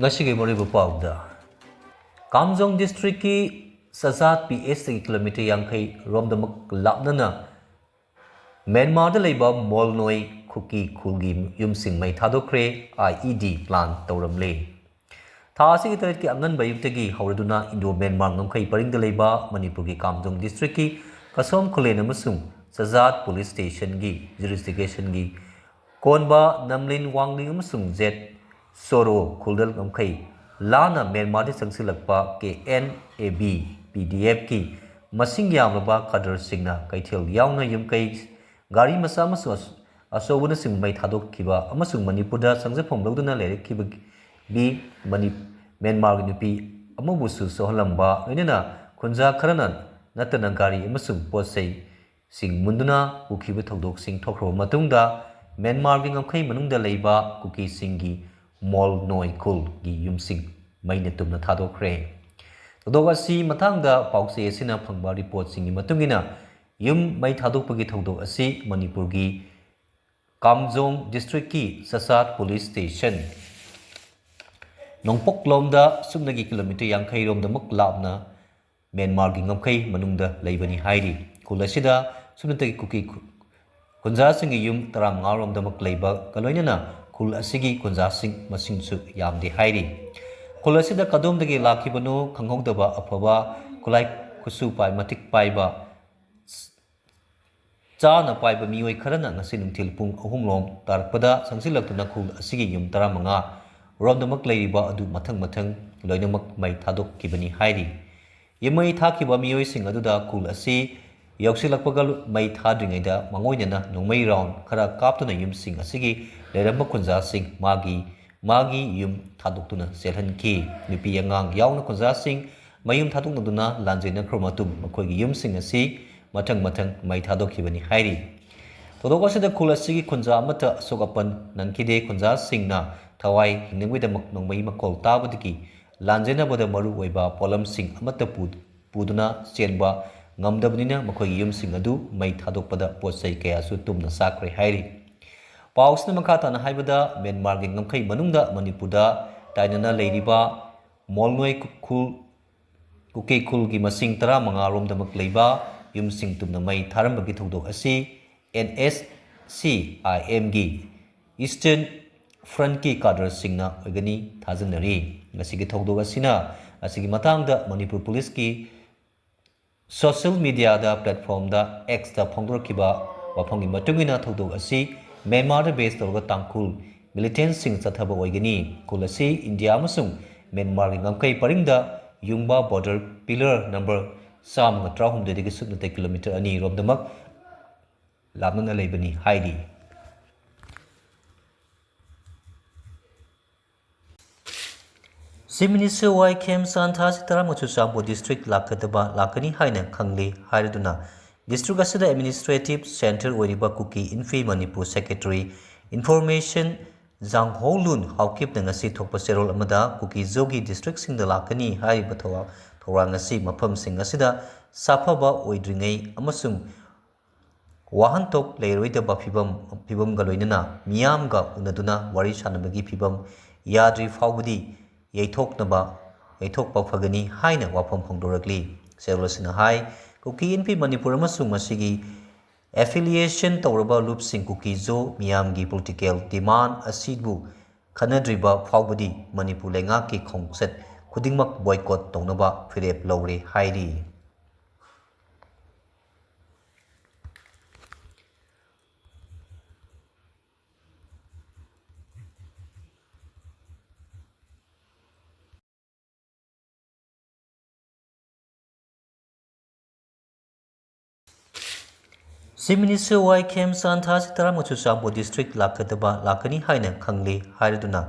ngasi moribu pauda Kamjong district ki Sazat PS kilometer yangkai romdamak lapnana Myanmar da leiba molnoi Kuki Kulgi yumsing mai thadokre IED plan tauramle Tha asigi tarit ki angan bayuktagi hauraduna Indo Myanmar ngamkai paringda leiba Manipur ki Kamjong district ki Kasom Kulen amasung Sazat police station gi jurisdiction gi Konba Namlin Wangling amasung Z Soro Kuldal ngamkai Lana Myanmar di sangsilakpa KNAB PDF ki masing yamlaba kadar singna kaithil yauna yumkai gari masa amasung asobuna sing mai thadok kiba amasung Manipur da sangjapom loduna lerek kiba bi Myanmar gi nupi amubusu sohalamba loinana khunja kharanan natana gari amasung posai sing munduna ukiba thodok sing thokro matungda Myanmar gi ngamkai manungda leiba Kuki singi mol noi kul gi yumsing maina tumna thadokre thodok asi mathangda pause asina phangba report singi matungina yum mai thadokpagi thodok asi Manipur gi Kamjong district ki Sasat police station Nongpok lomda sumnagi kilometer yangkai romda mak lapna Myanmar gi ngamkai manungda leibani hairi kulasida sumnatagi Kuki kunja singi yum taram ngaromda mak leiba kaloinana kul asigi kunja sing masingsu yamdi hairi kul asida kadomdagi lakibano khanghogdaba afaba kulai kusu pai matik paiba chana paiba mioi kharana ngasi nungthil pung ahumlom tarpada sangsilaktuna kul asigi yum taramanga romdamak leiriba adu mathang loinamak mai thadok kibani hairi yemai thakiba mioi sing aduda kul asi yausilakpaga mai thadringaida mangoinana nongmai round khara kaptuna yum sing asigi leramba kunja sing magi yum thadoktuna selhanki nupi yangang yauna kunja sing mayum thadoknaduna lanjaina khromatum makoigi yum sing asi mathang mai thadokibani hairi todokasida kul asigi kunja amata sogapan nankide kunja singna thawai hingningwidamak nongmai makol tabadiki lanjaina boda maru oiba polam sing amata puduna chenba ngamdabnina makoigi yum sing adu mai thadokpada potsai kayasu tumna sakre hairi pausna makhatana haibada Myanmar gi ngamkai manungda Manipurda tainana leiriba molnoi Kuki Kul gi masing tara manga romdamak leiba yum sing tumna mai tharambagi thodok asi NSCIM gi Eastern Front ki kadar singna oigani thajanari ngasigi thodok asina asigi matangda Manipur police ki social media da platform da X da phongdorkiba waphangi matungina thodok asi Myanmar da base tawga tangkul militant sing chathaba oigani kulasi India amasung Myanmar gi ngamkai paringda yungba border pillar number sam ga trahum de sukna kilometer ani romdamak lamna leibani haidi Siminister Y Kem Santhasi Taramuchu Sambo district lakani haina khangli hairaduna district asida administrative center oiriba Kuki Infi Manipur secretary information Zangholun haukip na ngasi thokpa serol amada Kuki Zogi district singda lakani haiba thorang ngasi mafam sing asida safaba oidringai amasung wahantok leiroidaba phibam galoinana miyamga unaduna wari sanabagi phibam yadri faubudi yaithokpa phagani haina wafam phongdorakli serolsina hai Kuki Infi Manipur amasung masigi affiliation tawraba loop sing Kuki Zo miyamgi political demand asibu khanadriba faubudi Manipur lenga ki khongset khudingmak boycott tongnaba firep lawre hairi Siminister Y Kem Santhasi Taramuchu Sambo district lakani haina khangli hairaduna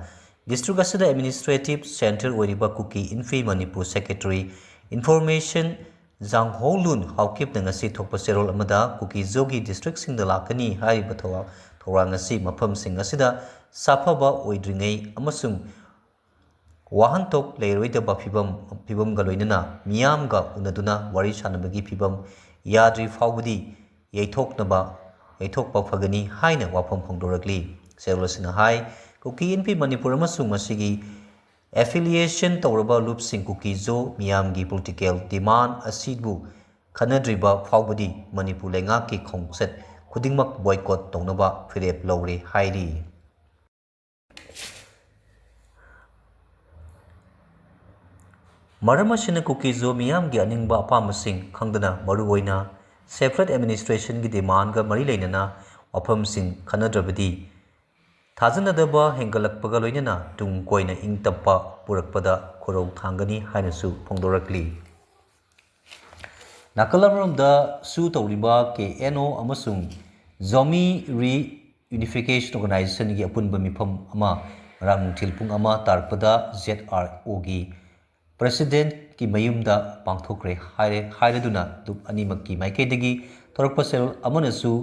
district asida administrative center oiriba Kuki Infi Manipur secretary information Zangholun haukip na ngasi thokpa serol amada Kuki Zogi district singda lakani haiba thorang ngasi mafam sing asida safaba oidringai amasung wahantok leiroidaba phibam galoinana miyamga unaduna wari sanabagi phibam yadri faubudi yaithokpa phagani haina wafam phongdorakli serolsina hai Kuki Infi Manipur amasung masigi Affiliation tꯧraba lupsing Kukizo miyamgi political demand asibu khanadriba faubadi Manipur lengaki khongset khudingmak boycott tongnaba firep lawre hairi. Maram asina Kukizo miyamgi aningba apamasing khangdana maruoina separate administration gi demand ga mari leinana wafamsing khanadrabadi Thazanadaba hengalakpaga loinana tung koina ingtappa purakpada khorau thangani hainasu phongdorakli. Nakalamaromda su tawriba KNO amasung Zomi Reunification Organization gi apunba mifam ama rang tilpung ama tarpada ZRO gi President ki mayumda pangthokre hairaduna dup animakki maikaidagi thorakpa sel amanasu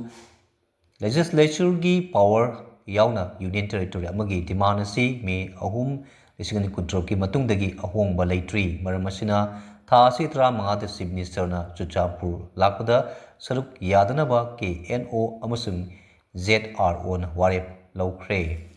Legislature gi power yauna Union Territory amagi demand asi May 3, 2019 matungdagi ahongba leitri maram asina tha asi 15 da Chief Minister na Chuchapur lakpada saruk yadanaba KNO amasung ZRO na warep lawkhre.